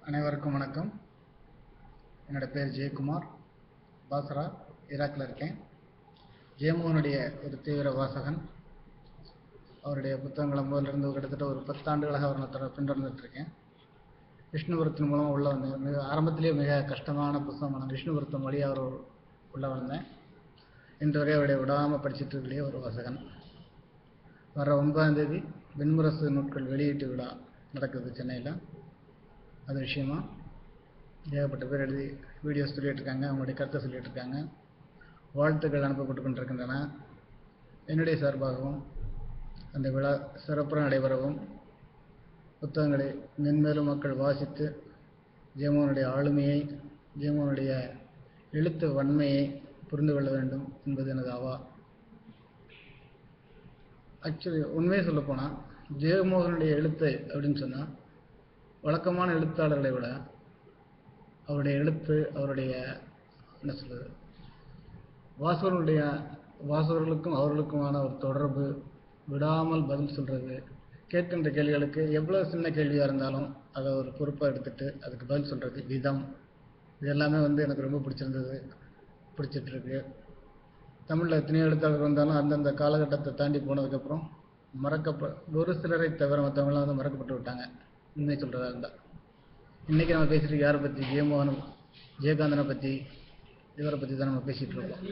அனைவருக்கும் வணக்கம். என்னோட பேர் ஜெயக்குமார். பாசரா, ஈராக்கில் இருக்கேன். ஜெயமோகனுடைய ஒரு தீவிர வாசகன். அவருடைய புத்தகங்களை முதலிருந்து கிட்டத்தட்ட ஒரு 10 ஆண்டுகளாக அவர் பின்தொடர்ந்துட்டு இருக்கேன். விஷ்ணுபுரத்தின் மூலமாக உள்ள வந்தேன். ஆரம்பத்திலேயே மிக கஷ்டமான புத்தகமான விஷ்ணுபுரத்தின் வழியாக அவர் உள்ள வந்தேன். இன்று வரை அவருடைய விடாமல் படிச்சுட்டு இருக்கக்கூடிய ஒரு வாசகன். வர 9ஆம் தேதி வெண்முரசு நூட்கள் வெளியீட்டு விழா நடக்குது சென்னையில். அது விஷயமா ஏகப்பட்ட பேர் எழுதி வீடியோஸ் சொல்லிட்டு இருக்காங்க, அவங்களுடைய கருத்தை சொல்லிட்டு இருக்காங்க. வாழ்த்துக்கள் அனுப்பப்பட்டு கொண்டிருக்கின்றன. என்னுடைய சார்பாகவும் அந்த விழா சிறப்புற நடைபெறவும், புத்தகங்களை மென்மேலும் மக்கள் வாசித்து ஜெயமோகனுடைய ஆளுமையை, ஜெயமோகனுடைய எழுத்து வன்மையை புரிந்து கொள்ள வேண்டும் என்பது எனது ஆவா. ஆக்சுவலி உண்மையை சொல்லப்போனால் ஜெயமோகனுடைய எழுத்து அப்படின்னு சொன்னால் வழக்கமான எழுத்தாளர்களை விட அவருடைய எழுத்து, அவருடைய என்ன சொல்கிறது, வாசகர்களுக்கும் அவர்களுக்குமான ஒரு தொடர்பு, விடாமல் பதில் சொல்கிறது, கேட்கின்ற கேள்விகளுக்கு எவ்வளோ சின்ன கேள்வியாக இருந்தாலும் அதை ஒரு பொறுப்பாக எடுத்துகிட்டு அதுக்கு பதில் சொல்கிறது விதம், இது எல்லாமே எனக்கு ரொம்ப பிடிச்சிட்ருக்கு. தமிழில் எத்தனையோ எழுத்தாளர்கள் வந்தாலும் அந்தந்த காலகட்டத்தை தாண்டி போனதுக்கப்புறம் ஒரு சிலரை தவிர மற்றவங்களாம் மறக்கப்பட்டு விட்டாங்க. உண்மை சொல்கிறதா இருந்தால் இன்றைக்கி நம்ம பேசிட்டு யாரை பற்றி, ஜெயமோகன், ஜெயகாந்தனை பற்றி, இவரை பற்றி தான் நம்ம பேசிகிட்டு இருக்கோம்.